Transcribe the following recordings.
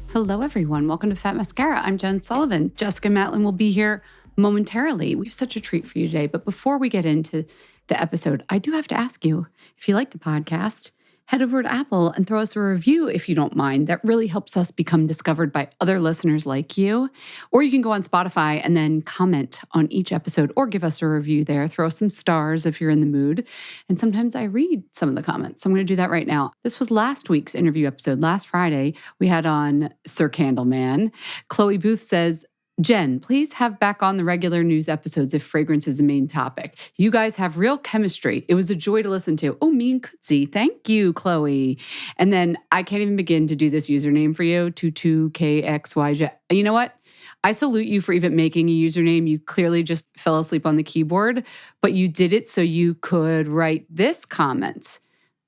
Hello, everyone. Welcome to Fat Mascara. I'm Jen Sullivan. Jessica Matlin will be here momentarily. We have such a treat for you today. But before we get into the episode, I do have to ask you, if you like the podcast, head over to Apple and throw us a review if you don't mind. That really helps us become discovered by other listeners like you. Or you can go on Spotify and then comment on each episode or give us a review there. Throw some stars if you're in the mood. And sometimes I read some of the comments. So I'm going to do that right now. This was last week's interview episode. Last Friday, we had on Sir Candleman. Chloe Booth says, Jen, please have back on the regular news episodes if fragrance is the main topic. You guys have real chemistry. It was a joy to listen to. Oh, mean Kootsy. Thank you, Chloe. And then I can't even begin to do this username for you, 22KXYJ. You know what? I salute you for even making a username. You clearly just fell asleep on the keyboard, but you did it so you could write this comment.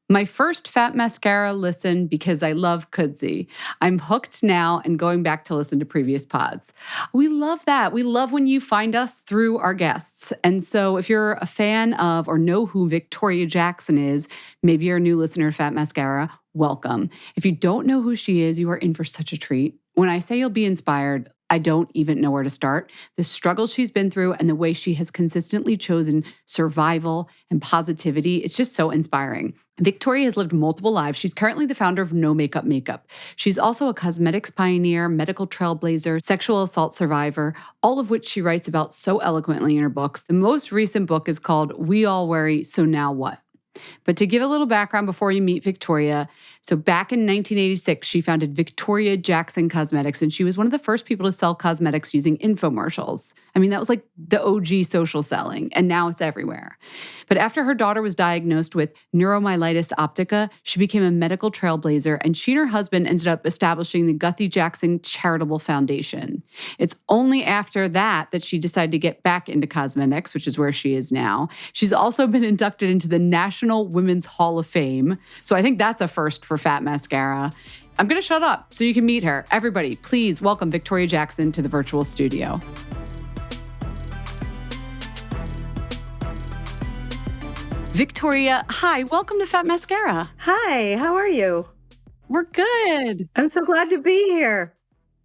My first Fat Mascara listen because I love Kootsy. I'm hooked now and going back to listen to previous pods. We love that. We love when you find us through our guests. And so if you're a fan of or know who Victoria Jackson is, maybe you're a new listener to Fat Mascara, welcome. If you don't know who she is, you are in for such a treat. When I say you'll be inspired, I don't even know where to start. The struggle she's been through and the way she has consistently chosen survival and positivity, it's just so inspiring. Victoria has lived multiple lives. She's currently the founder of No Makeup Makeup. She's also a cosmetics pioneer, medical trailblazer, sexual assault survivor, all of which she writes about so eloquently in her books. The most recent book is called We All Worry, So Now What? But to give a little background before you meet Victoria, so back in 1986, she founded Victoria Jackson Cosmetics, and she was one of the first people to sell cosmetics using infomercials. I mean, that was like the OG social selling, and now it's everywhere. But after her daughter was diagnosed with neuromyelitis optica, she became a medical trailblazer, and she and her husband ended up establishing the Guthrie Jackson Charitable Foundation. It's only after that that she decided to get back into cosmetics, which is where she is now. She's also been inducted into the National Women's Hall of Fame. So I think that's a first for Fat Mascara. I'm going to shut up so you can meet her. Everybody, please welcome Victoria Jackson to the virtual studio. Victoria, hi, welcome to Fat Mascara. Hi, how are you? We're good. I'm so glad to be here.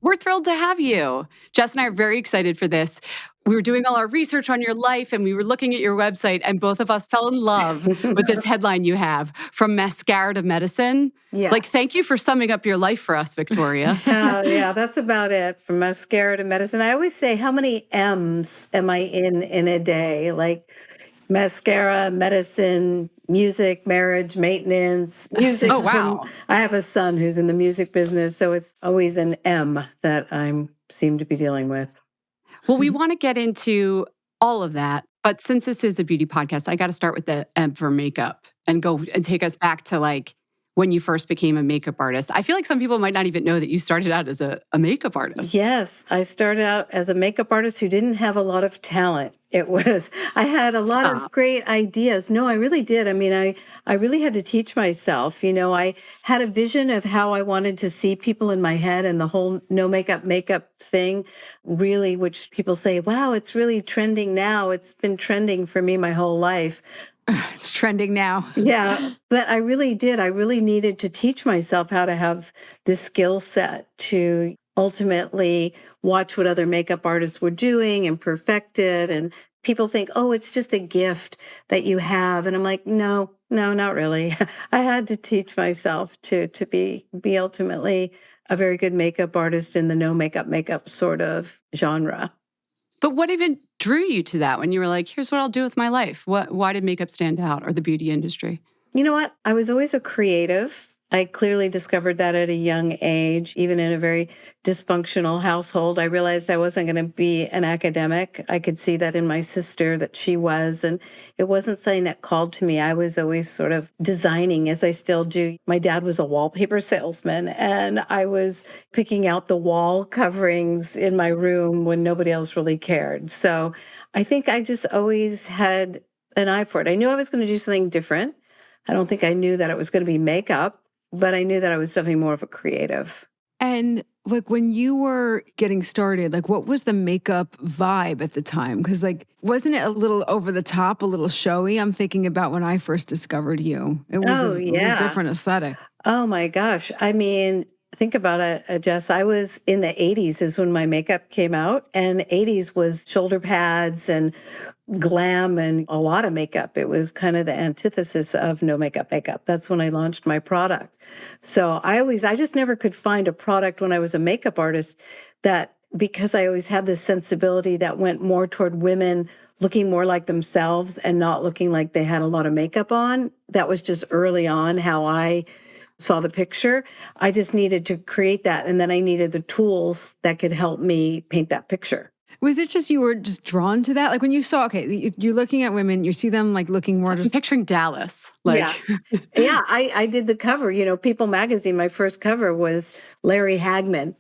We're thrilled to have you. Jess and I are very excited for this. We were doing all our research on your life and we were looking at your website and both of us fell in love with this headline you have, From Mascara to Medicine. Yes. Like, thank you for summing up your life for us, Victoria. Yeah, that's about it. From mascara to medicine. I always say, how many M's am I in a day? Like mascara, medicine, music, marriage, maintenance, music. Oh, wow. I have a son who's in the music business, so it's always an M that I seem to be dealing with. Well, we want to get into all of that. But since this is a beauty podcast, I got to start with the M for makeup and go and take us back to like when you first became a makeup artist. I feel like some people might not even know that you started out as a makeup artist. Yes, I started out as a makeup artist who didn't have a lot of talent. I had a lot of great ideas. No, I really did. I mean, I really had to teach myself. You know, I had a vision of how I wanted to see people in my head, and the whole no makeup thing really, which people say, wow, it's really trending now. It's been trending for me my whole life. It's trending now. Yeah, but I really did. I really needed to teach myself how to have this skill set to ultimately watch what other makeup artists were doing and perfect it. And people think, oh, it's just a gift that you have. And I'm like, no, not really. I had to teach myself to be ultimately a very good makeup artist in the no makeup sort of genre. But what even drew you to that when you were like, here's what I'll do with my life? Why did makeup stand out, or the beauty industry? You know what? I was always a creative. I clearly discovered that at a young age, even in a very dysfunctional household. I realized I wasn't going to be an academic. I could see that in my sister, that she was, and it wasn't something that called to me. I was always sort of designing, as I still do. My dad was a wallpaper salesman, and I was picking out the wall coverings in my room when nobody else really cared. So I think I just always had an eye for it. I knew I was going to do something different. I don't think I knew that it was going to be makeup, but I knew that I was definitely more of a creative. And Like when you were getting started, like what was the makeup vibe at the time? Because like, wasn't it a little over the top, a little showy? I'm thinking about when I first discovered you. It was a Oh, little yeah. different aesthetic. Oh my gosh. I mean, think about it, Jess. I was in the 80s is when my makeup came out, and 80s was shoulder pads and glam and a lot of makeup. It was kind of the antithesis of no makeup makeup. That's when I launched my product. So I just never could find a product when I was a makeup artist that, because I always had this sensibility that went more toward women looking more like themselves and not looking like they had a lot of makeup on. That was just early on how I saw the picture. I just needed to create that. And then I needed the tools that could help me paint that picture. Was it just you were just drawn to that? Like when you saw, okay, you're looking at women, you see them like looking more I'm just. picturing Dallas. Yeah. Like, Yeah. I did the cover. People Magazine, my first cover was Larry Hagman.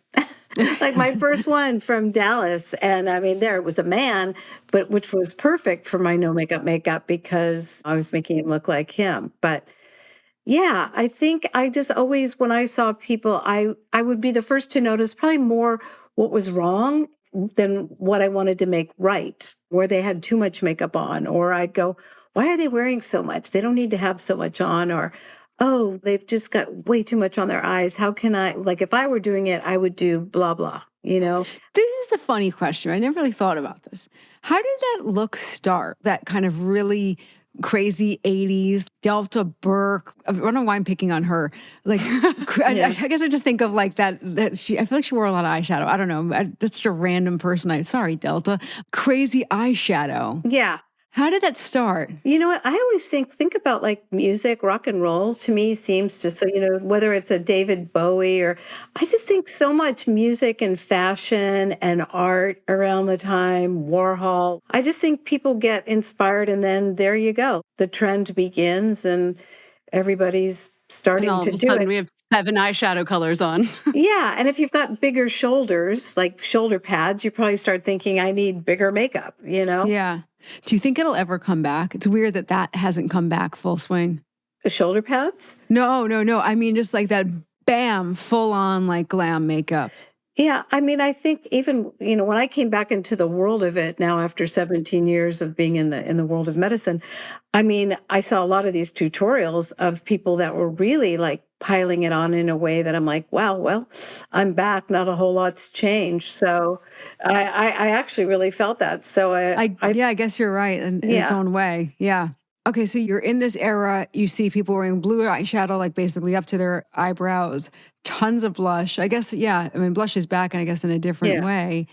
Like my first one from Dallas. And I mean, there it was a man, but which was perfect for my no makeup because I was making him look like him. But yeah, I think I just always, when I saw people, I would be the first to notice probably more what was wrong than what I wanted to make right, where they had too much makeup on, or I'd go, why are they wearing so much? They don't need to have so much on, or oh, they've just got way too much on their eyes. How can I, like, if I were doing it, I would do blah, blah, you know? This is a funny question. I never really thought about this. How did that look start? That kind of really crazy 80s Delta Burke. I don't know why I'm picking on her. Like, Yeah. I guess I just think of like that she, I feel like she wore a lot of eyeshadow. I don't know. That's such a random person. Sorry, Delta. Crazy eyeshadow. Yeah. How did that start? You know what? I always think about like music, rock and roll to me seems just so, whether it's a David Bowie or I just think so much music and fashion and art around the time, Warhol. I just think people get inspired and then there you go. The trend begins and everybody's and starting all to of a do sudden it. we have 7 eyeshadow colors on. Yeah. And if you've got bigger shoulders, like shoulder pads, you probably start thinking, I need bigger makeup. Yeah. Do you think it'll ever come back? It's weird that that hasn't come back full swing. The shoulder pads? No, no, no. I mean, just like that, bam, full on like glam makeup. Yeah, I mean, I think even, when I came back into the world of it now after 17 years of being in the world of medicine, I mean, I saw a lot of these tutorials of people that were really like piling it on in a way that I'm like, wow, well, I'm back. Not a whole lot's changed. So I actually really felt that. So Yeah, I guess you're right in its yeah, own way. Yeah. Okay, so you're in this era, you see people wearing blue eyeshadow, like basically up to their eyebrows, tons of blush. I guess, yeah, I mean, blush is back, and I guess in a different yeah. way.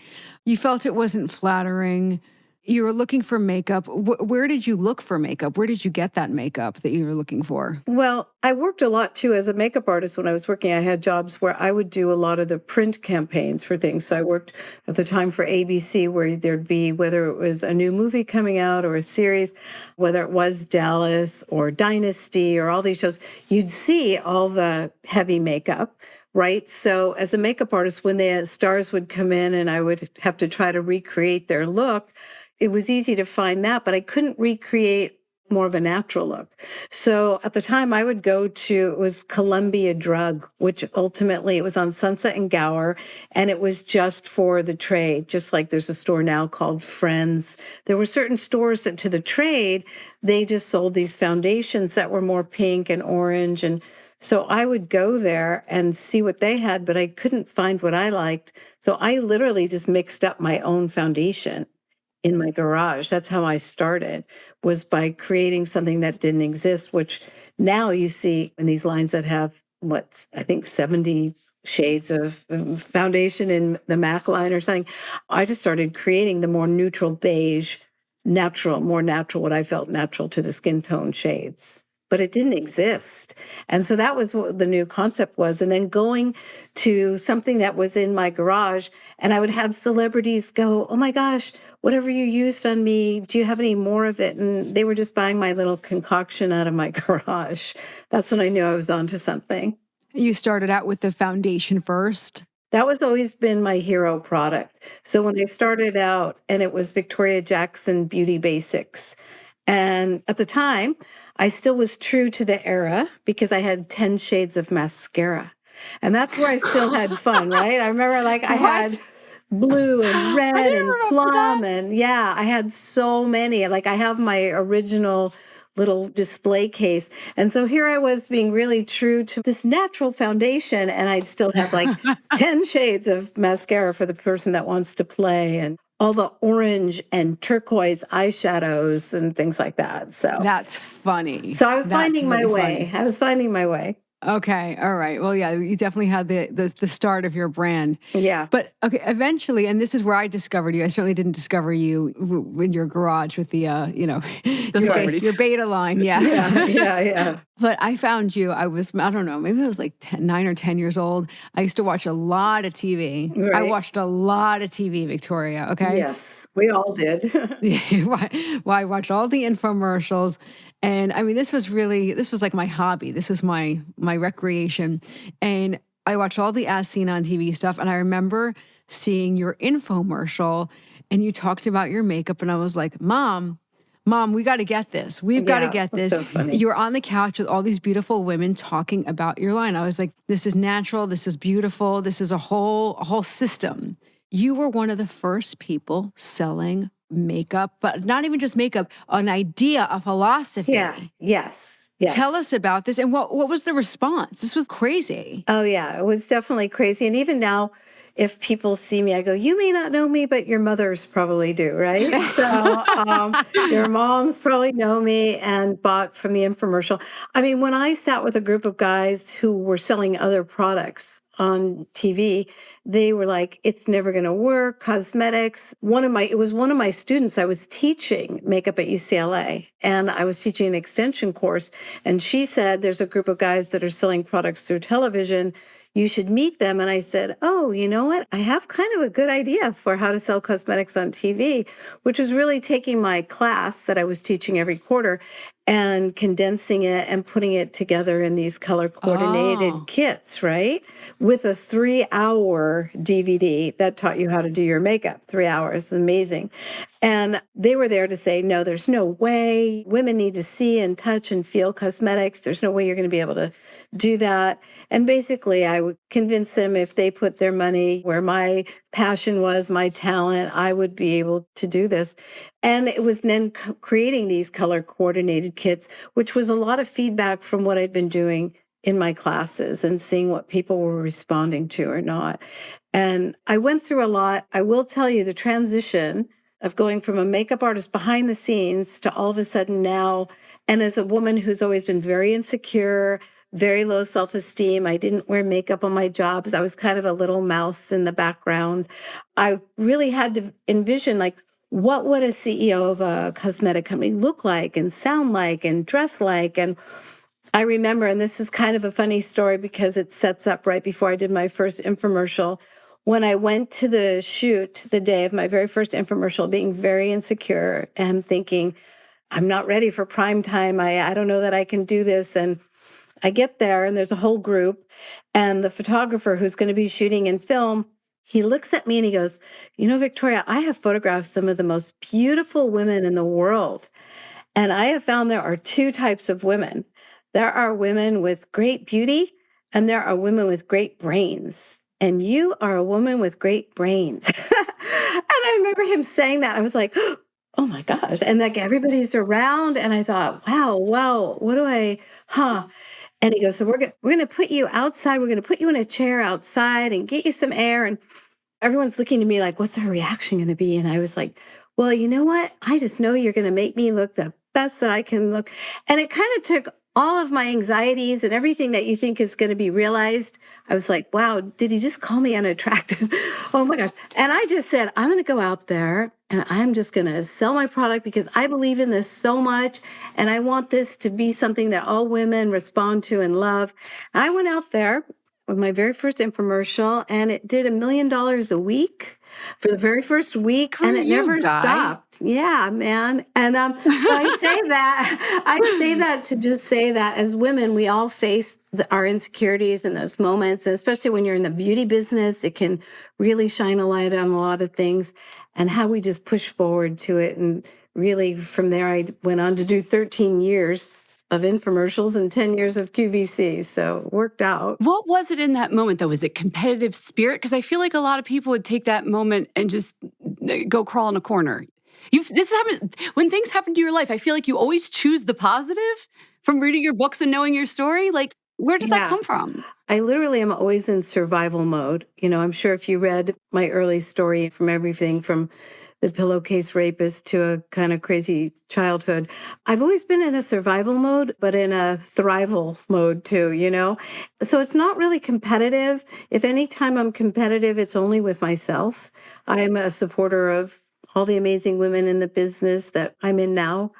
You felt it wasn't flattering. You were looking for makeup. Where did you look for makeup? Where did you get that makeup that you were looking for? Well, I worked a lot too as a makeup artist. When I was working, I had jobs where I would do a lot of the print campaigns for things. So I worked at the time for ABC, where there'd be, whether it was a new movie coming out or a series, whether it was Dallas or Dynasty or all these shows, you'd see all the heavy makeup. Right. So as a makeup artist, when the stars would come in and I would have to try to recreate their look, it was easy to find that, but I couldn't recreate more of a natural look. So at the time I would go to, it was Columbia Drug, which ultimately it was on Sunset and Gower, and it was just for the trade, just like there's a store now called Friends. There were certain stores that to the trade, they just sold these foundations that were more pink and orange. And so I would go there and see what they had, but I couldn't find what I liked. So I literally just mixed up my own foundation in my garage. That's how I started, was by creating something that didn't exist, which now you see in these lines that have I think 70 shades of foundation in the MAC line or something. I just started creating the more neutral beige, natural, more natural, what I felt natural to the skin tone shades. But it didn't exist. And so that was what the new concept was. And then going to something that was in my garage, and I would have celebrities go, oh my gosh, whatever you used on me, do you have any more of it? And they were just buying my little concoction out of my garage. That's when I knew I was onto something. You started out with the foundation first. That was always been my hero product. So when I started out, and it was Victoria Jackson Beauty Basics. And at the time, I still was true to the era because I had 10 shades of mascara. And that's where I still had fun, right? I remember like I What? had blue and I red didn't and remember that. plum and yeah, I had so many. Like I have my original little display case. And so here I was being really true to this natural foundation and I'd still have like 10 shades of mascara for the person that wants to play and all the orange and turquoise eyeshadows and things like that. So That's funny. I was That's finding my really way. funny. I was finding my way. Okay. All right. Well, yeah, you definitely had the start of your brand. Yeah. But okay, eventually, and this is where I discovered you. I certainly didn't discover you in your garage with the, The your, celebrities. your beta line. Yeah. Yeah. But I found you, I don't know, maybe I was like 9 or 10 years old. I used to watch a lot of TV. I Right. watched a lot of TV, Victoria. Okay. Yes, we all did. Yeah, well, I watched all the infomercials, and I mean, this was like my hobby. This was my recreation, and I watched all the as seen on TV stuff. And I remember seeing your infomercial, and you talked about your makeup, and I was like, Mom, we got to get this. We've got to Yeah, get that's this. so funny. You were on the couch with all these beautiful women talking about your line. I was like, this is natural. This is beautiful. This is a whole system. You were one of the first people selling makeup, but not even just makeup, an idea, a philosophy. Yeah. Yes. Yes. Tell us about this and what was the response? This was crazy. Oh, yeah. It was definitely crazy. And even now, if people see me, I go, you may not know me, but your mothers probably do, right? So your moms probably know me and bought from the infomercial. I mean, when I sat with a group of guys who were selling other products on TV, they were like, it's never going to work. Cosmetics. It was one of my students. I was teaching makeup at UCLA and I was teaching an extension course. And she said, there's a group of guys that are selling products through television. You should meet them. And I said, oh, you know what? I have kind of a good idea for how to sell cosmetics on TV, which was really taking my class that I was teaching every quarter and condensing it and putting it together in these color coordinated Oh. kits, right? With a 3-hour DVD that taught you how to do your makeup. 3 hours, amazing. And they were there to say, no, there's no way. Women need to see and touch and feel cosmetics. There's no way you're going to be able to do that. And basically, I would convince them if they put their money where my passion was, my talent, I would be able to do this. And it was then creating these color coordinated kits, which was a lot of feedback from what I'd been doing in my classes and seeing what people were responding to or not. And I went through a lot. I will tell you the transition of going from a makeup artist behind the scenes to all of a sudden now, and as a woman who's always been very insecure, very low self-esteem. I didn't wear makeup on my jobs. I was kind of a little mouse in the background. I really had to envision like, what would a CEO of a cosmetic company look like and sound like and dress like? And I remember, and this is kind of a funny story because it sets up right before I did my first infomercial. When I went to the shoot the day of my very first infomercial, being very insecure and thinking, I'm not ready for prime time. I don't know that I can do this. And I get there and there's a whole group and the photographer who's going to be shooting in film, he looks at me and he goes, you know, Victoria, I have photographed some of the most beautiful women in the world. And I have found there are two types of women. There are women with great beauty and there are women with great brains. And you are a woman with great brains. And I remember him saying that. I was like, oh my gosh. And like everybody's around. And I thought, wow, what do and he goes, so we're gonna put you outside. We're gonna put you in a chair outside and get you some air. And everyone's looking to me like, what's our reaction gonna be? And I was like, well, you know what? I just know you're gonna make me look the best that I can look. And it kind of took all of my anxieties and everything that you think is going to be realized. I was like, wow, did he just call me unattractive? Oh my gosh. And I just said, I'm going to go out there and I'm just going to sell my product because I believe in this so much. And I want this to be something that all women respond to and love. And I went out there with my very first infomercial and it did $1 million a week for the very first week, and it never stopped. Yeah, man. And so I say that to just say that as women, we all face our insecurities in those moments, and especially when you're in the beauty business, it can really shine a light on a lot of things, and how we just push forward to it. And really, from there, I went on to do 13 years of infomercials and 10 years of QVC. So it worked out. What was it in that moment, though? Was it competitive spirit? Because I feel like a lot of people would take that moment and just go crawl in a corner. This happened when things happen to your life. I feel like you always choose the positive from reading your books and knowing your story. Like, where does that Yeah. come from? I literally am always in survival mode. I'm sure if you read my early story, from everything from the pillowcase rapist to a kind of crazy childhood, I've always been in a survival mode, but in a thrival mode too. So it's not really competitive. If any time I'm competitive, it's only with myself. I'm a supporter of all the amazing women in the business that I'm in now.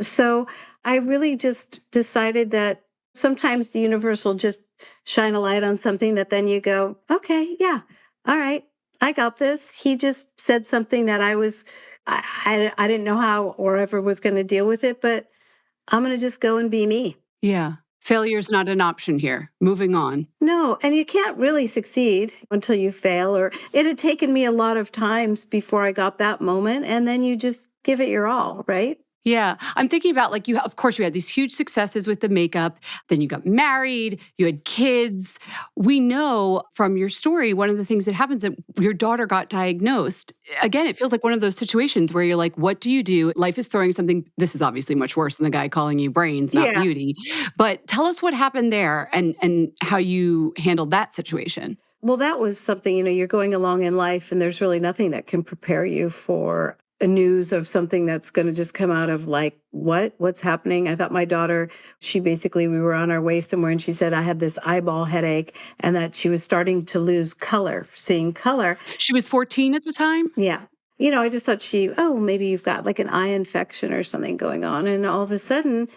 So I really just decided that sometimes the universe will just shine a light on something that then you go, okay, yeah, all right, I got this. He just said something that I didn't know how or ever was going to deal with it, but I'm going to just go and be me. Yeah. Failure's not an option here. Moving on. No, and you can't really succeed until you fail, or it had taken me a lot of times before I got that moment. And then you just give it your all, right? Yeah. I'm thinking about like of course, you had these huge successes with the makeup. Then you got married, you had kids. We know from your story, one of the things that happens that your daughter got diagnosed. Again, it feels like one of those situations where you're like, what do you do? Life is throwing something. This is obviously much worse than the guy calling you brains, not Yeah. beauty. But tell us what happened there and how you handled that situation. Well, that was something, you're going along in life and there's really nothing that can prepare you for a news of something that's going to just come out of like, what's happening? I thought my daughter, we were on our way somewhere and she said I had this eyeball headache and that she was starting to lose color, seeing color. She was 14 at the time? Yeah. I just thought maybe you've got like an eye infection or something going on. And all of a sudden,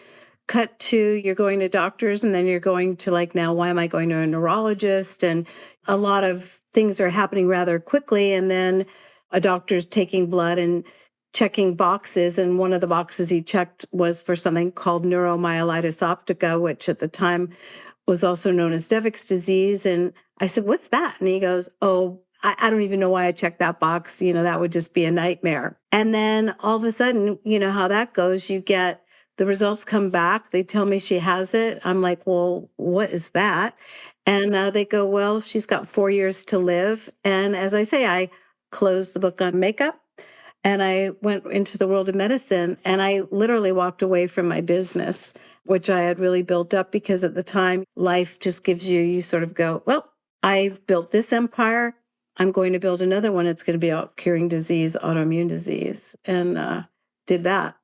cut to you're going to doctors and then you're going to like, now why am I going to a neurologist? And a lot of things are happening rather quickly. And then a doctor's taking blood and checking boxes. And one of the boxes he checked was for something called neuromyelitis optica, which at the time was also known as Devick's disease. And I said, what's that? And he goes, oh, I don't even know why I checked that box. That would just be a nightmare. And then all of a sudden, how that goes, you get the results come back. They tell me she has it. I'm like, well, what is that? And they go, well, she's got 4 years to live. And as I say, I closed the book on makeup and I went into the world of medicine and I literally walked away from my business, which I had really built up because at the time life just gives you sort of go, well, I've built this empire. I'm going to build another one. It's going to be about curing disease, autoimmune disease, and did that.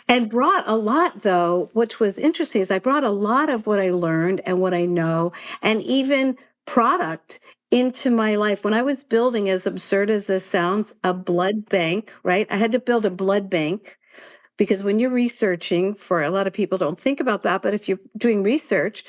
And brought a lot, though, which was interesting, is I brought a lot of what I learned and what I know, and even product into my life. When I was building, as absurd as this sounds, a blood bank, right? I had to build a blood bank because when you're researching, for a lot of people don't think about that, but if you're doing research,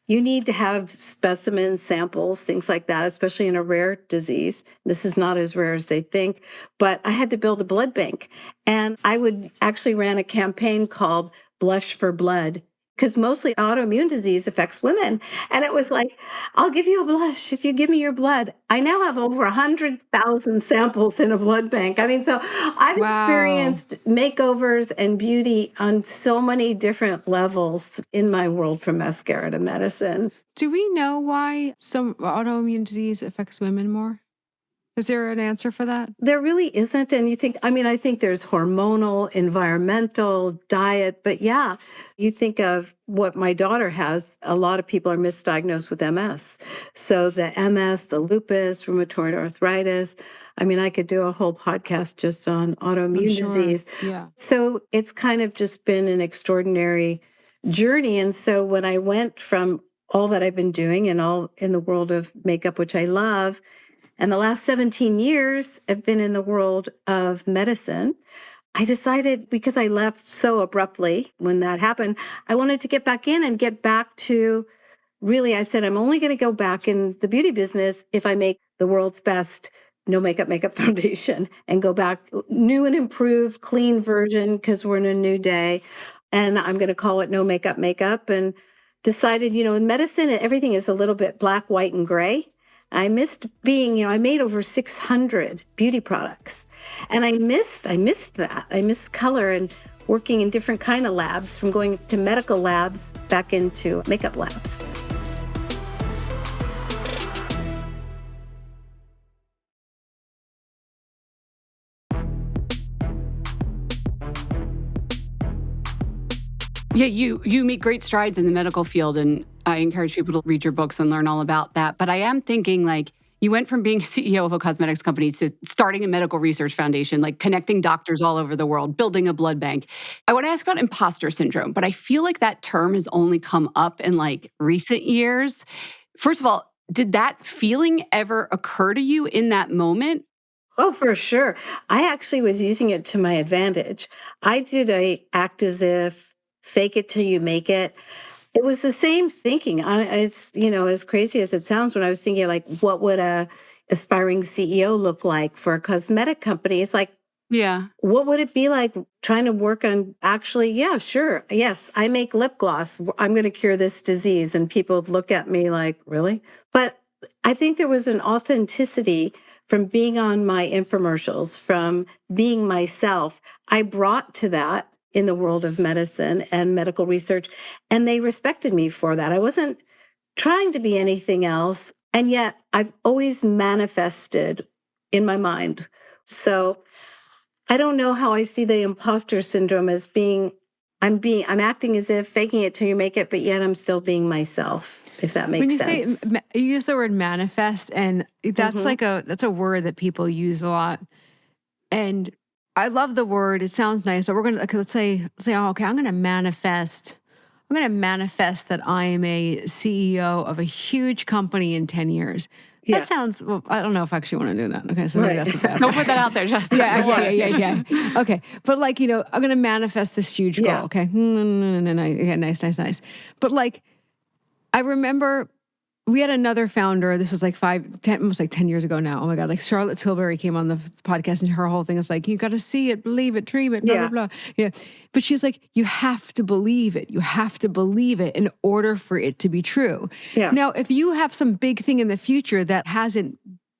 you need to have specimens, samples, things like that, especially in a rare disease. This is not as rare as they think, but I had to build a blood bank. And I would actually ran a campaign called Blush for Blood because mostly autoimmune disease affects women. And it was like, I'll give you a blush if you give me your blood. I now have over 100,000 samples in a blood bank. I mean, so I've experienced makeovers and beauty on so many different levels in my world, from mascara to medicine. Do we know why some autoimmune disease affects women more? Is there an answer for that? There really isn't. And I think there's hormonal, environmental, diet, but yeah, you think of what my daughter has, a lot of people are misdiagnosed with MS. So the MS, the lupus, rheumatoid arthritis. I could do a whole podcast just on autoimmune disease. Yeah. So it's kind of just been an extraordinary journey. And so when I went from all that I've been doing and all in the world of makeup, which I love, and the last 17 years have been in the world of medicine, I decided, because I left so abruptly when that happened, I wanted to get back in and get back to really, I said, I'm only going to go back in the beauty business if I make the world's best no makeup foundation and go back new and improved, clean version because we're in a new day. And I'm going to call it no makeup, and decided, in medicine, everything is a little bit black, white, and gray. I missed being, I made over 600 beauty products and I missed that. I missed color. And working in different kind of labs, from going to medical labs back into makeup labs. Yeah, you make great strides in the medical field, and I encourage people to read your books and learn all about that. But I am thinking, like, you went from being CEO of a cosmetics company to starting a medical research foundation, like connecting doctors all over the world, building a blood bank. I want to ask about imposter syndrome, but I feel like that term has only come up in like recent years. First of all, did that feeling ever occur to you in that moment? Oh, for sure. I actually was using it to my advantage. I did a act as if, fake it till you make it. It was the same thinking. It's, as crazy as it sounds, when I was thinking like, what would a aspiring CEO look like for a cosmetic company? It's like, Yeah. what would it be like trying to work on actually, yeah, sure. Yes, I make lip gloss. I'm going to cure this disease. And people would look at me like, really? But I think there was an authenticity from being on my infomercials, from being myself. I brought to that in the world of medicine and medical research, and they respected me for that. I wasn't trying to be anything else. And yet I've always manifested in my mind. So I don't know how I see the imposter syndrome as I'm acting as if, faking it till you make it, but yet I'm still being myself, if that When makes you say, sense. you use the word manifest, and that's Hmm. that's a word that people use a lot. And I love the word. It sounds nice. So we're going to, okay, let's say, oh, okay, I'm going to manifest that I am a CEO of a huge company in 10 years. That Yeah, sounds, well, I don't know if I actually want to do that. Okay, so maybe right. that's a bad Don't thing. put that out there, Jessica. Yeah, Don't worry. yeah. Okay. But like, I'm going to manifest this huge goal. Yeah. Okay. No. Yeah, nice. But like, I remember we had another founder. This was like 10, almost like 10 years ago now. Oh my God. Like Charlotte Tilbury came on the podcast, and her whole thing is like, you got to see it, believe it, dream it, blah, blah, Yeah. blah. Yeah. But she's like, you have to believe it. You have to believe it in order for it to be true. Yeah. Now, if you have some big thing in the future that hasn't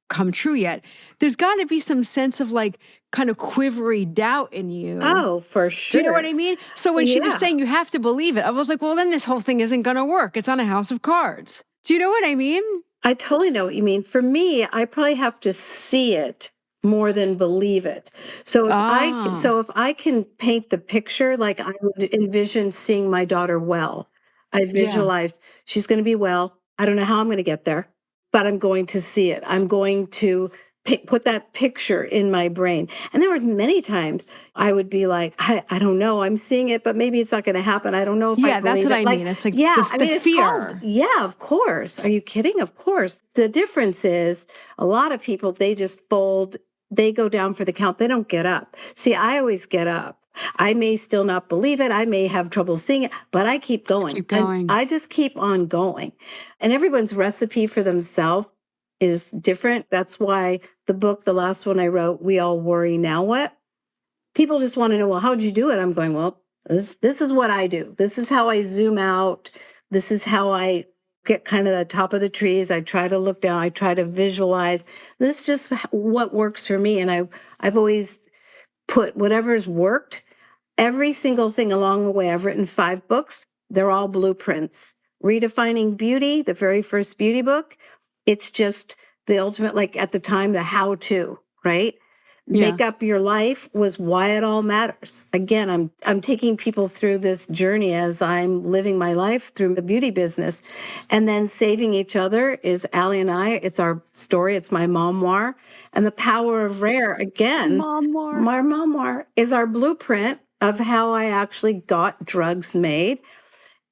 come true yet, there's got to be some sense of like kind of quivery doubt in you. Oh, for Do you know what sure. I mean? So when she was Yeah. saying you have to believe it, I was like, well, then this whole thing isn't going to work. It's on a house of cards. Do you know what I mean? I totally know what you mean. For me, I probably have to see it more than believe it. Ah, So if I can paint the picture, like I would envision seeing my daughter well. I yeah. visualized she's going to be well. I don't know how I'm going to get there, but I'm going to see it. I'm going to put that picture in my brain. And there were many times I would be like, I don't know, I'm seeing it, but maybe it's not going to happen. I don't know if I Yeah, that's believe what it. I Like, mean. It's like yeah, this I the mean, it's called, fear. yeah, of course. Are you kidding? Of course. The difference is a lot of people, they just fold, they go down for the count, they don't get up. See, I always get up. I may still not believe it. I may have trouble seeing it, but I keep Just going. keep And going. I just keep on going. And everyone's recipe for themselves is different. That's why the book, the last one I wrote, We All Worry Now What? People just want to know, well, how'd you do it? I'm going, well, this is what I do. This is how I zoom out. This is how I get kind of the top of the trees. I try to look down. I try to visualize. This is just what works for me. And I've always put whatever's worked, every single thing along the way. I've written 5 books. They're all blueprints. Redefining Beauty, the very first beauty book, it's just the ultimate, like at the time, the how to, right? Yeah. Make Up Your Life was why it all matters. Again, I'm taking people through this journey as I'm living my life through the beauty business. And then Saving Each Other is Allie and I. It's our story. It's my memoir. And The Power of Rare, again, Mom more. my memoir is our blueprint of how I actually got drugs made.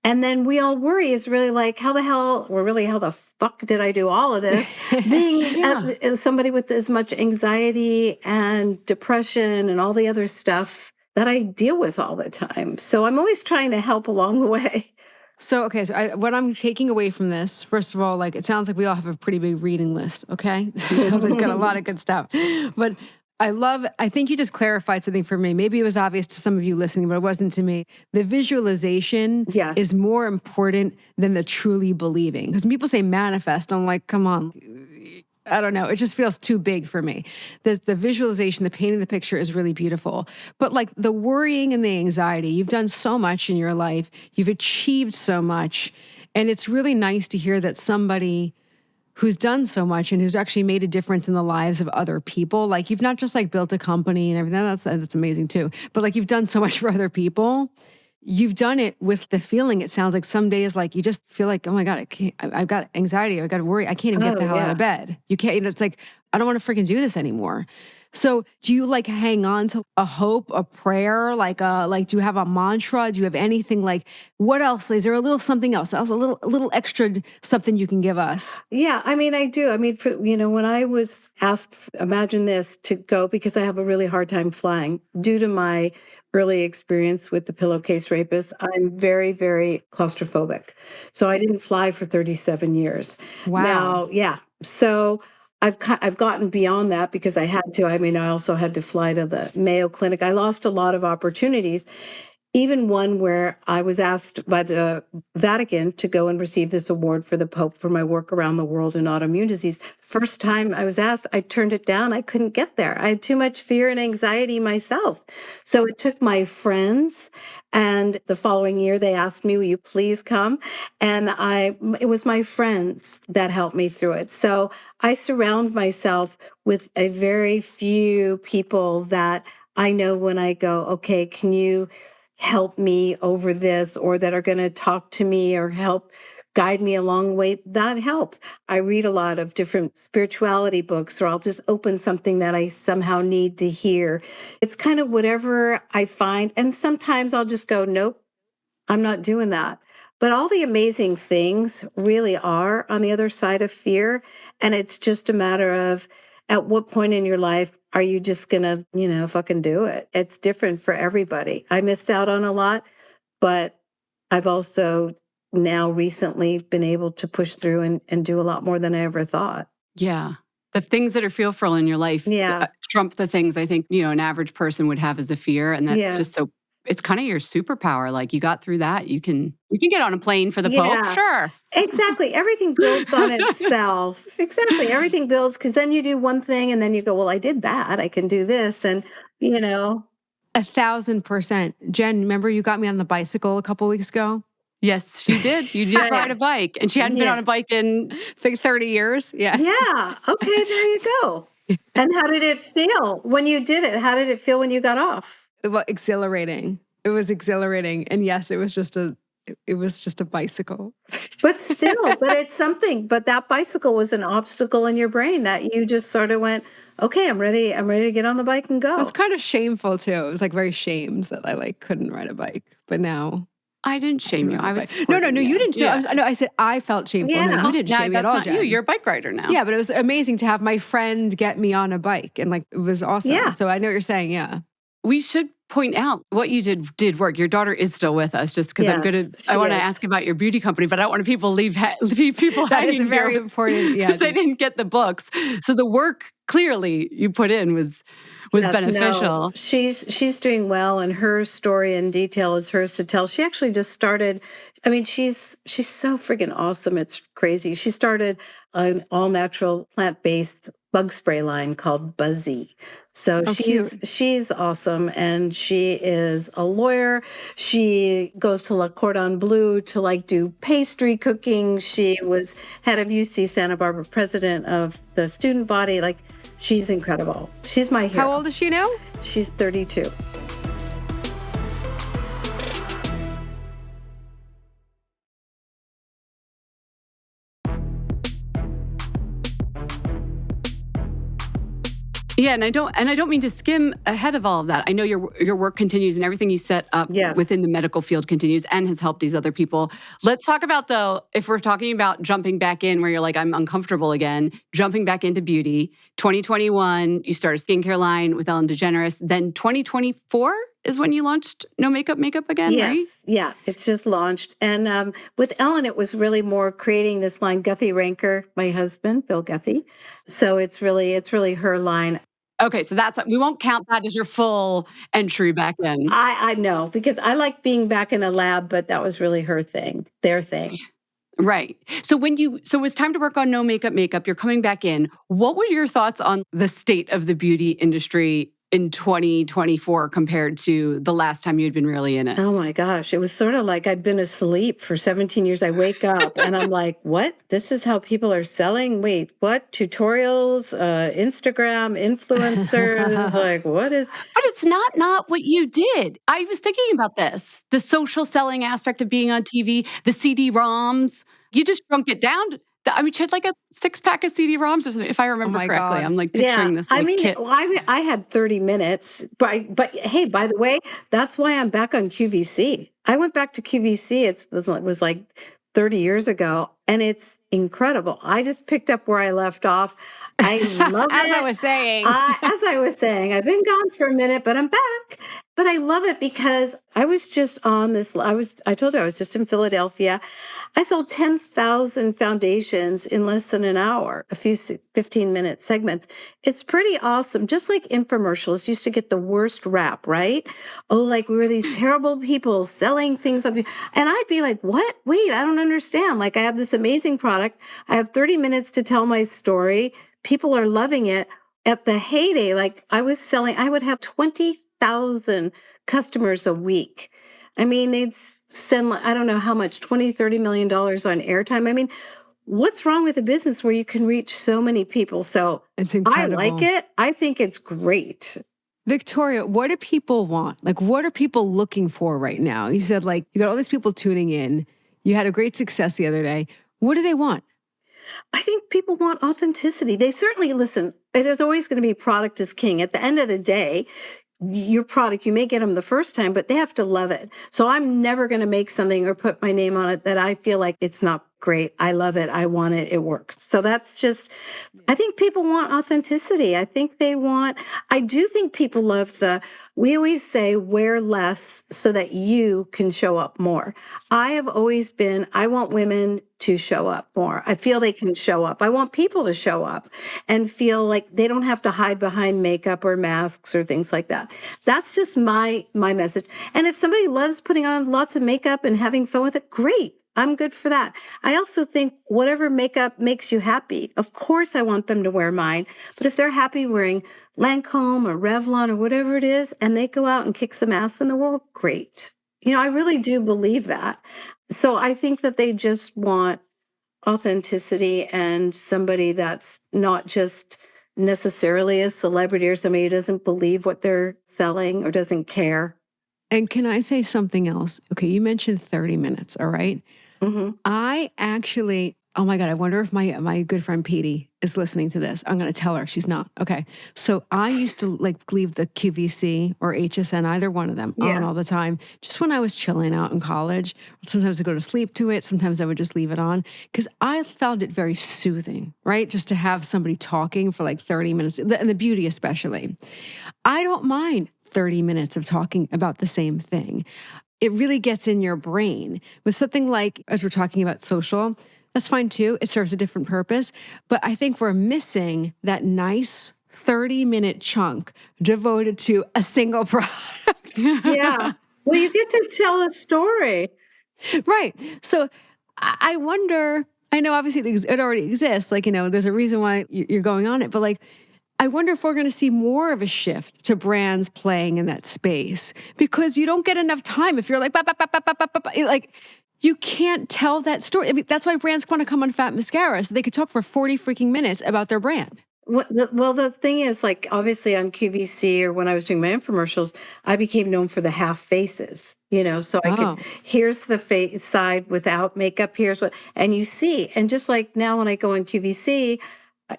And then We All Worry is really like, how the hell, or really, how the fuck did I do all of this? Being Yeah. somebody with as much anxiety and depression and all the other stuff that I deal with all the time. So I'm always trying to help along the way. So, okay, so what I'm taking away from this, first of all, like it sounds like we all have a pretty big reading list, okay? So we've got a lot of good stuff. But I think you just clarified something for me. Maybe it was obvious to some of you listening, but it wasn't to me. The visualization Yes. is more important than the truly believing. Because people say manifest, I'm like, come on. I don't know. It just feels too big for me. The visualization, the painting the picture is really beautiful. But like the worrying and the anxiety, you've done so much in your life. You've achieved so much. And it's really nice to hear that somebody who's done so much and who's actually made a difference in the lives of other people. Like you've not just like built a company and everything. That's amazing too. But like you've done so much for other people. You've done it with the feeling. It sounds like some days, like you just feel like, oh my God, I've got anxiety. I've got to worry. I can't even get Oh, the hell out yeah. of bed. You can't, it's like, I don't want to freaking do this anymore. So do you like hang on to a hope, a prayer, do you have a mantra? Do you have anything like, what else? Is there a little something else? A little extra something you can give us? Yeah, I mean, I do. I mean, when I was asked, imagine this, to go, because I have a really hard time flying due to my early experience with the pillowcase rapist. I'm very, very claustrophobic. So I didn't fly for 37 years. Wow. Now, yeah. So I've gotten beyond that because I had to. I mean, I also had to fly to the Mayo Clinic. I lost a lot of opportunities, even one where I was asked by the Vatican to go and receive this award for the Pope for my work around the world in autoimmune disease. First time I was asked, I turned it down. I couldn't get there. I had too much fear and anxiety myself. So it took my friends. And the following year, they asked me, will you please come? And it was my friends that helped me through it. So I surround myself with a very few people that I know when I go, okay, can you help me over this, or that are going to talk to me or help guide me along the way. That helps. I read a lot of different spirituality books, or I'll just open something that I somehow need to hear. It's kind of whatever I find. And sometimes I'll just go, nope, I'm not doing that. But all the amazing things really are on the other side of fear. And it's just a matter of, at what point in your life are you just going to, fucking do it? It's different for everybody. I missed out on a lot, but I've also now recently been able to push through and do a lot more than I ever thought. Yeah. The things that are fearful in your life Yeah. trump the things I think, an average person would have as a fear. And that's Yeah. just so, it's kind of your superpower. Like you got through that. You can get on a plane for the Pope. Yeah. Sure. Exactly. Everything builds on itself. Exactly. Everything builds, because then you do one thing and then you go, well, I did that. I can do this. And, 1,000%. Jen, remember you got me on the bicycle a couple weeks ago? Yes, you did. You did ride a bike. And she hadn't been on a bike in like 30 years. Yeah. Yeah. Okay, there you go. And how did it feel when you did it? How did it feel when you got off? Well, exhilarating. It was exhilarating. And yes, it was just a bicycle. But still, but it's something. But that bicycle was an obstacle in your brain that you just sort of went, okay, I'm ready to get on the bike and go. It was kind of shameful too. It was like very shamed that I couldn't ride a bike. But now I didn't shame you. I was No, you didn't. Yeah. No, I said I felt shameful. Yeah. No, you didn't shame me at all, That's not you. Jen. You're a bike rider now. Yeah, but it was amazing to have my friend get me on a bike, and it was awesome. Yeah. So I know what you're saying. Yeah. We should point out what you did work. Your daughter is still with us, just because I want to ask about your beauty company, but I don't want people leave people That hanging is very important. Yeah, because they didn't get the books. So the work clearly you put in was beneficial. No, she's doing well, and her story in detail is hers to tell. She actually just started. I mean, she's so freaking awesome. It's crazy. She started an all natural plant based bug spray line called Buzzy. So she's awesome, and she is a lawyer. She goes to La Cordon Bleu to do pastry cooking. She was head of UC Santa Barbara, president of the student body. She's incredible. She's my hero. How old is she now? She's 32. Yeah, and I don't mean to skim ahead of all of that. I know your work continues and everything you set up within the medical field continues and has helped these other people. Let's talk about, though, if we're talking about jumping back in where you're like, I'm uncomfortable again, jumping back into beauty. 2021, you started a skincare line with Ellen DeGeneres. Then 2024 is when you launched No Makeup again, right? Yes, yeah, it's just launched. And with Ellen, it was really more creating this line. Guthrie Ranker, my husband, Bill Guthrie. So it's really her line. Okay, so we won't count that as your full entry back in. I know, because I like being back in a lab, but that was really her thing, their thing. Right. So so it was time to work on no makeup, you're coming back in. What were your thoughts on the state of the beauty industry in 2024 compared to the last time you'd been really in it? Oh my gosh. It was sort of like I'd been asleep for 17 years. I wake up and I'm like, what? This is how people are selling? Wait, what? Tutorials, Instagram, influencers? Like, what is. But it's not what you did. I was thinking about this. The social selling aspect of being on TV, the CD-ROMs. You just shrunk it down. I mean, she had like a 6-pack of CD-ROMs, or something, if I Oh remember my correctly. God. I'm like Yeah, picturing this I like mean, kit. well, I had 30 minutes, but hey, by the way, that's why I'm back on QVC. I went back to QVC. It was like 30 years ago, and it's incredible. I just picked up where I left off. I love As I it. was saying. As I was saying, I've been gone for a minute, but I'm back. But I love it because I was just on this. I told you I was just in Philadelphia. I sold 10,000 foundations in less than an hour, a few 15-minute segments. It's pretty awesome. Just like infomercials used to get the worst rap, right? Oh, like we were these terrible people selling things. And I'd be like, what? Wait, I don't understand. Like I have this amazing product. I have 30 minutes to tell my story. People are loving it. At the heyday, like I would have 20,000 customers a week. I mean, they'd send, I don't know how much, 20, $30 million on airtime. I mean, what's wrong with a business where you can reach so many people? So It's I like incredible. it. I think it's great. Victoria, what do people want? Like, what are people looking for right now? You said, like, you got all these people tuning in. You had a great success the other day. What do they want? I think people want authenticity. They certainly listen. It is always going to be product is king. At the end of the day, your product, you may get them the first time, but they have to love it. So I'm never going to make something or put my name on it that I feel like it's not great. I love it. I want it. It works. So that's just, I think people want authenticity. I do think people love we always say wear less so that you can show up more. I want women to show up more. I feel they can show up. I want people to show up and feel like they don't have to hide behind makeup or masks or things like that. That's just my message. And if somebody loves putting on lots of makeup and having fun with it, great. I'm good for that. I also think whatever makeup makes you happy, of course I want them to wear mine. But if they're happy wearing Lancome or Revlon or whatever it is, and they go out and kick some ass in the world, great. I really do believe that. So I think that they just want authenticity and somebody that's not just necessarily a celebrity or somebody who doesn't believe what they're selling or doesn't care. And can I say something else? Okay, you mentioned 30 minutes, all right? Hmm. I actually, oh my God, I wonder if my good friend Petey is listening to this. I'm going to tell her she's not. Okay. So I used to like leave the QVC or HSN, either one of them, on Yeah. all the time, just when I was chilling out in college. Sometimes I go to sleep to it. Sometimes I would just leave it on because I found it very soothing, right? Just to have somebody talking for like 30 minutes, and the beauty especially. I don't mind 30 minutes of talking about the same thing. It really gets in your brain. With something like, as we're talking about social, that's fine too. It serves a different purpose. But I think we're missing that nice 30-minute chunk devoted to a single product. Yeah. Well, you get to tell a story. Right. So I wonder, I know obviously it already exists. Like, there's a reason why you're going on it. But like, I wonder if we're going to see more of a shift to brands playing in that space because you don't get enough time. If you're like, "Ba, ba, ba, ba, ba, ba, ba, ba," like you can't tell that story. I mean, that's why brands want to come on Fat Mascara so they could talk for 40 freaking minutes about their brand. Well, the thing is, like, obviously on QVC or when I was doing my infomercials, I became known for the half faces, so I could, Oh, here's the face side without makeup, here's what, and you see, and just like now when I go on QVC,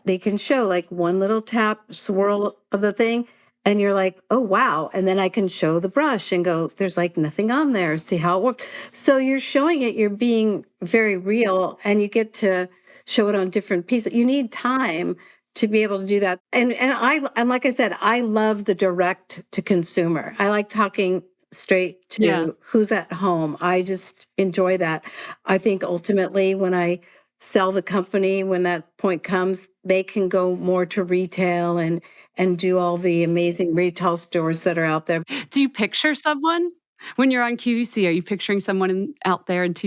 they can show like one little tap swirl of the thing, and you're like, oh, wow. And then I can show the brush and go, there's like nothing on there. See how it works. So you're showing it, you're being very real, and you get to show it on different pieces. You need time to be able to do that. And like I said, I love the direct to consumer. I like talking straight yeah. to who's at home. I just enjoy that. I think ultimately when I sell the company, when that point comes, they can go more to retail and do all the amazing retail stores that are out there. Do you picture someone? When you're on QVC, are you picturing someone out there and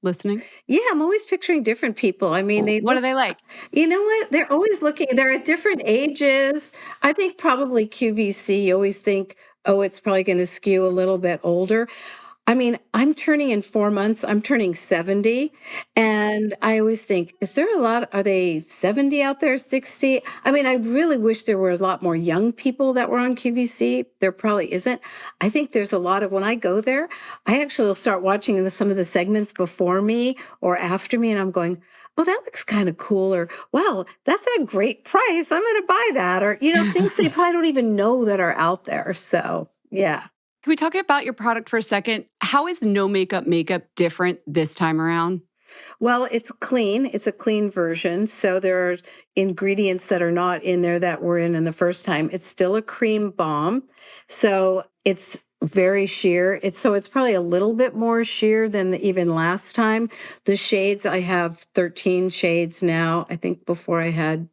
listening? Yeah, I'm always picturing different people. I mean, they What are look, they like? you know what? They're always looking, they're at different ages. I think probably QVC, you always think, oh, it's probably going to skew a little bit older. I mean, I'm turning in 4 months, I'm turning 70. And I always think, is there a lot, are they 70 out there, 60? I mean, I really wish there were a lot more young people that were on QVC. There probably isn't. I think there's a lot of, when I go there, I actually will start watching some of the segments before me or after me, and I'm going, oh, that looks kind of cool. Or, wow, that's a great price. I'm going to buy that. Or, things they probably don't even know that are out there. So, yeah. Can we talk about your product for a second? How is no makeup different this time around? Well, it's clean. It's a clean version. So there are ingredients that are not in there that were in the first time. It's still a cream balm. So it's very sheer. It's probably a little bit more sheer than even last time. The shades, I have 13 shades now. I think before I had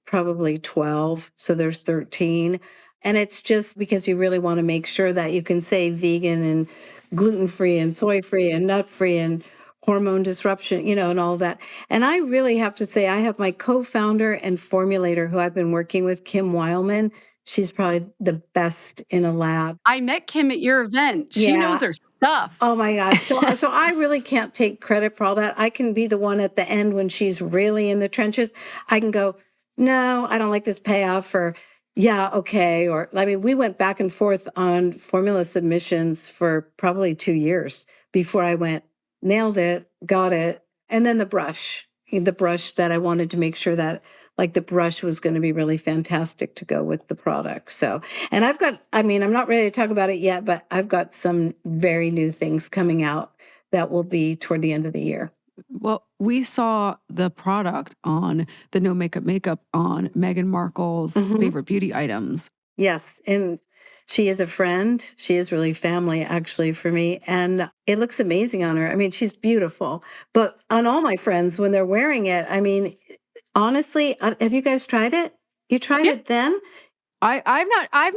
probably 12. So there's 13. And it's just because you really want to make sure that you can say vegan and gluten-free and soy-free and nut-free and hormone disruption, and all that. And I really have to say, I have my co-founder and formulator who I've been working with, Kim Weilman. She's probably the best in a lab. I met Kim at your event. She Yeah. knows her stuff. Oh my God. So I really can't take credit for all that. I can be the one at the end when she's really in the trenches. I can go, no, I don't like this payoff, or yeah, okay. Or I mean, we went back and forth on formula submissions for probably 2 years before I went, nailed it, got it. And then the brush that I wanted to make sure that like the brush was going to be really fantastic to go with the product. So, and I'm not ready to talk about it yet, but I've got some very new things coming out that will be toward the end of the year. Well, we saw the product on the No Makeup on Meghan Markle's favorite beauty items. Yes. And she is a friend. She is really family, actually, for me. And it looks amazing on her. I mean, she's beautiful. But on all my friends, when they're wearing it, I mean, honestly, have you guys tried it? You tried it then? I've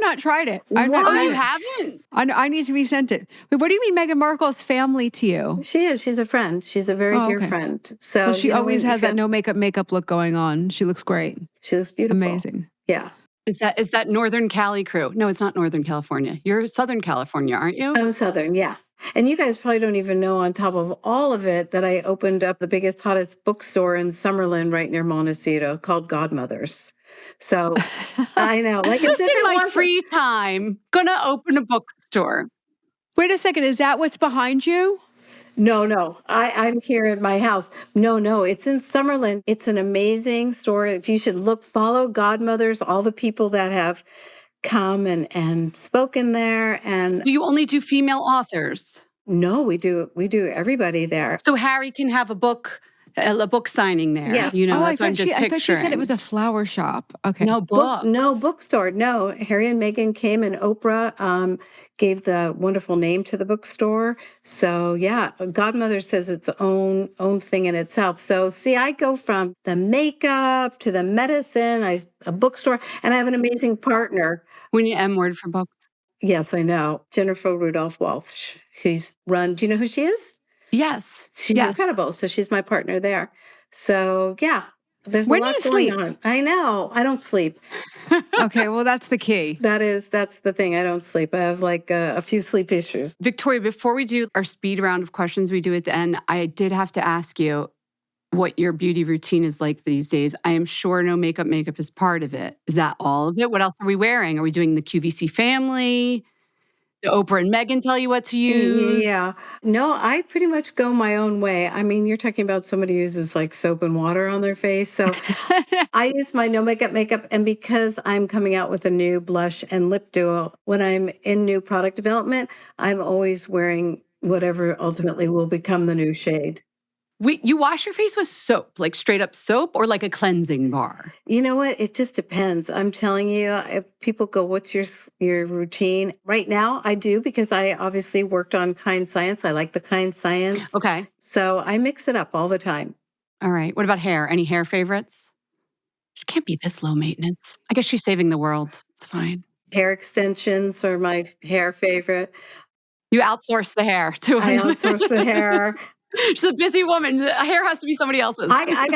not tried it. I've not What? tried You it. haven't? I need to be sent it. Wait, what do you mean Meghan Markle's family to you? She is. She's a friend. She's a very dear Okay. friend. So Well, she always when has that no makeup look going on. She looks great. she looks beautiful. Amazing. Yeah. Is that Northern Cali crew? No, it's not Northern California. You're Southern California, aren't you? I'm Southern, yeah. And you guys probably don't even know, on top of all of it, that I opened up the biggest, hottest bookstore in Summerlin right near Montecito called Godmother's. So I know, like Just as if in it my wasn't. free time, gonna open a bookstore. Wait a second. Is that what's behind you? No. I'm here at my house. No, it's in Summerlin. It's an amazing store. If you should follow Godmothers, all the people that have come and spoken there. And Do you only do female authors? no, we do everybody there. So Harry can have a book signing there. Yes. That's what I'm just I thought she said it picturing. was a flower shop. Okay. No books. No bookstore. No, Harry and Meghan came, and Oprah gave the wonderful name to the bookstore. So yeah, Godmother says it's own thing in itself. So see, I go from the makeup to the medicine, a bookstore, and I have an amazing partner. We need M word for books. Yes, I know, Jennifer Rudolph Walsh. Who's run. Do you know who she is? Yes. She's yes. incredible. So she's my partner there. So yeah, there's When a do lot you going sleep? on. I know. I don't sleep. Okay, well, that's the key. That's the thing. I don't sleep. I have like a few sleep issues. Victoria, before we do our speed round of questions we do at the end, I did have to ask you what your beauty routine is like these days. I am sure no makeup is part of it. Is that all of it? What else are we wearing? Are we doing the QVC family? Do Oprah and Meghan tell you what to use? Yeah. No, I pretty much go my own way. I mean, you're talking about somebody who uses like soap and water on their face. So I use my no makeup. And because I'm coming out with a new blush and lip duo, when I'm in new product development, I'm always wearing whatever ultimately will become the new shade. You wash your face with soap, like straight up soap, or like a cleansing bar? You know what? It just depends. I'm telling you, if people go, what's your routine? Right now, I do, because I obviously worked on Kind Science. I like the Kind Science. Okay. So I mix it up all the time. All right. What about hair? Any hair favorites? She can't be this low maintenance. I guess she's saving the world. It's fine. Hair extensions are my hair favorite. You outsource the hair to I outsource the hair. She's a busy woman. The hair has to be somebody else's. I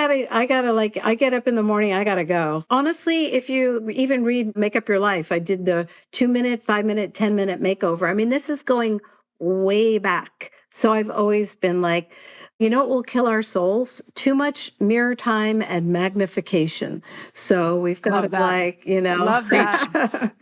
gotta like, I get up in the morning, I gotta go. Honestly, if you even read Make Up Your Life, I did the 2-minute, 5-minute, 10-minute makeover. I mean, this is going way back. So I've always been like, you know what will kill our souls? Too much mirror time and magnification. So we've got Love to that. Love that.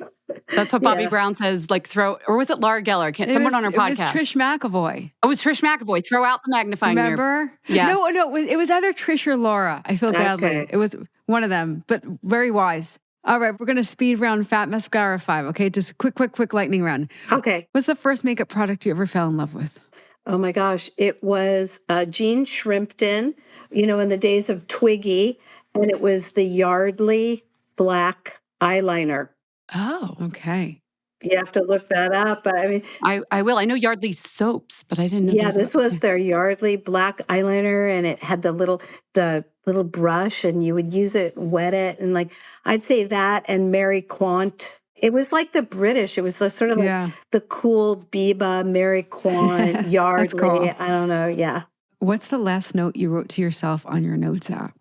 That's what Bobby Yeah. Brown says, like or was it Laura Geller? Someone on her It was podcast. Trish McAvoy. Oh, it was Trish McAvoy. Throw out the magnifying mirror. Remember? Yes. No, it was either Trish or Laura. I feel badly. Okay. It was one of them, but very wise. All right, we're going to speed round Fat Mascara 5, okay? Just quick lightning round. Okay. What's the first makeup product you ever fell in love with? Oh my gosh. It was Jean Shrimpton, in the days of Twiggy, and it was the Yardley black eyeliner. Oh. Okay. You have to look that up. But I mean, I will. I know Yardley soaps, but I didn't know. yeah, this was their Yardley black eyeliner, and it had the little brush, and you would use it, wet it, and like I'd say that and Mary Quant. It was like the British. It was the sort of like the cool Biba, Mary Quant, Yardley. Cool. I don't know. Yeah. What's the last note you wrote to yourself on your notes app?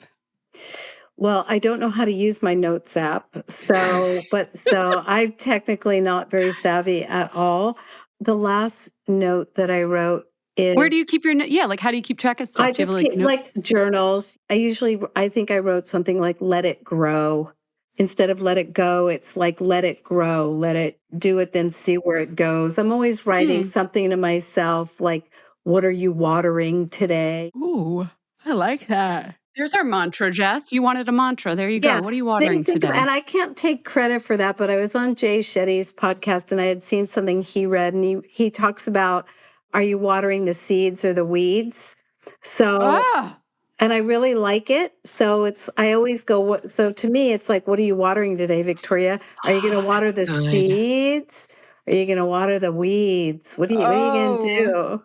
Well, I don't know how to use my notes app. So I'm technically not very savvy at all. The last note that I wrote is, where do you keep your like how do you keep track of stuff? I just keep like journals. I think I wrote something like let it grow. Instead of let it go, it's like let it grow, let it do it, then see where it goes. I'm always writing something to myself like, what are you watering today? Ooh, I like that. There's our mantra, Jess. You wanted a mantra. There you go. What are you watering today? And I can't take credit for that, but I was on Jay Shetty's podcast and I had seen something he read, and he talks about, are you watering the seeds or the weeds? So, and I really like it. So I always go, so to me, it's like, what are you watering today, Victoria? Are you going to water the seeds? Are you going to water the weeds? What are you going to do?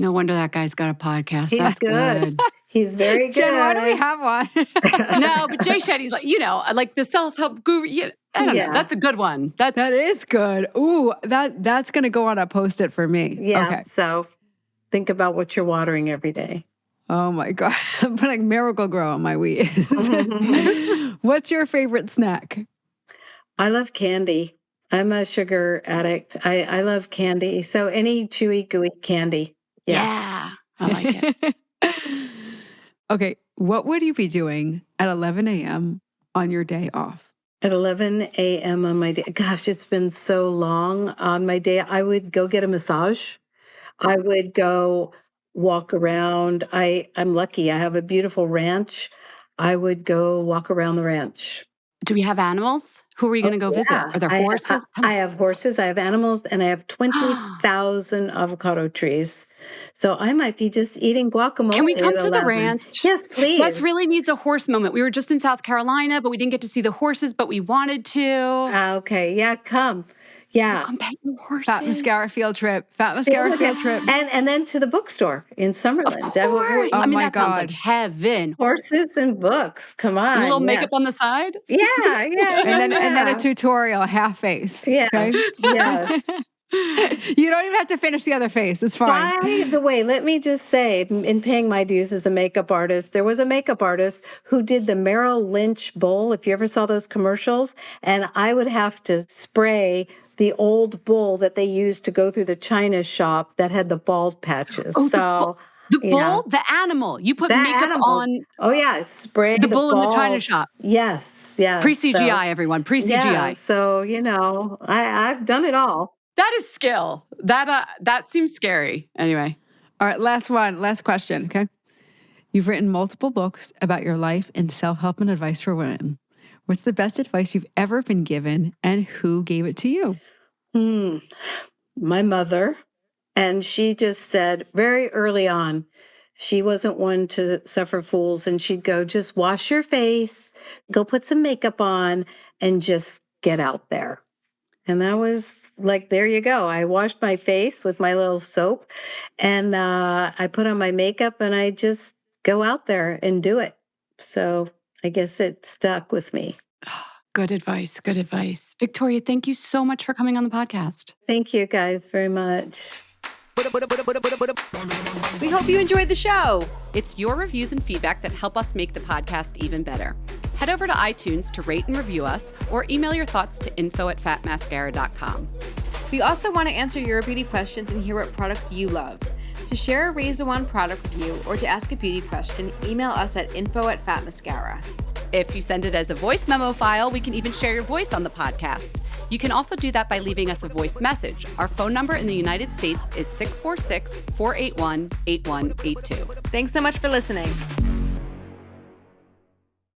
No wonder that guy's got a podcast. He's That's good. He's very good. Jen, why do we have one? No, but Jay Shetty's like the self-help guru. I don't know. That's a good one. That is good. Ooh, that's going to go on a Post-it for me. Yeah. Okay. So think about what you're watering every day. Oh my God. I'm putting Miracle Grow on my weeds. What's your favorite snack? I love candy. I'm a sugar addict. I love candy. So any chewy, gooey candy. Yeah. I like it. Okay. What would you be doing at 11 a.m. on your day off? At 11 a.m. on my day, gosh, it's been so long. On my day, I would go get a massage. I would go walk around. I'm lucky. I have a beautiful ranch. I would go walk around the ranch. Do we have animals? Who are you going to go visit? Are there horses? I have horses, I have animals, and I have 20,000 avocado trees. So I might be just eating guacamole. Can we come to the ranch? Yes, please. Jess really needs a horse moment. We were just in South Carolina, but we didn't get to see the horses, but we wanted to. Okay. Yeah, come. Yeah. We'll come pet your horses. Fat Mascara field trip. And then to the bookstore in Summerlin. Of course. Oh my that God. sounds like heaven. Horses and books. Come on. A little makeup on the side? Yeah. And then a tutorial, half face. Yeah. Okay? Yes. You don't even have to finish the other face. It's fine. By the way, let me just say, in paying my dues as a makeup artist, there was a makeup artist who did the Merrill Lynch bowl, if you ever saw those commercials, and I would have to spray the old bowl that they used to go through the china shop that had the bald patches. Oh, the bull, the animal. You put makeup on. Oh yeah, spray the bull in the china shop. Yes, yes. Pre-CGI, everyone. Pre-CGI. Yeah, so I've done it all. That is skill. That seems scary. Anyway. All right, last question. Okay, you've written multiple books about your life and self-help and advice for women. What's the best advice you've ever been given, and who gave it to you? My mother. And she just said very early on, she wasn't one to suffer fools. And she'd go, just wash your face, go put some makeup on, and just get out there. And that was like, there you go. I washed my face with my little soap, and I put on my makeup, and I just go out there and do it. So I guess it stuck with me. Good advice. Good advice. Victoria, thank you so much for coming on the podcast. Thank you guys very much. We hope you enjoyed the show. It's your reviews and feedback that help us make the podcast even better. Head over to iTunes to rate and review us, or email your thoughts to info@fatmascara.com. We also want to answer your beauty questions and hear what products you love. To share a Razor One product review or to ask a beauty question, email us at info@fatmascara. If you send it as a voice memo file, we can even share your voice on the podcast. You can also do that by leaving us a voice message. Our phone number in the United States is 646-481-8182. Thanks so much for listening.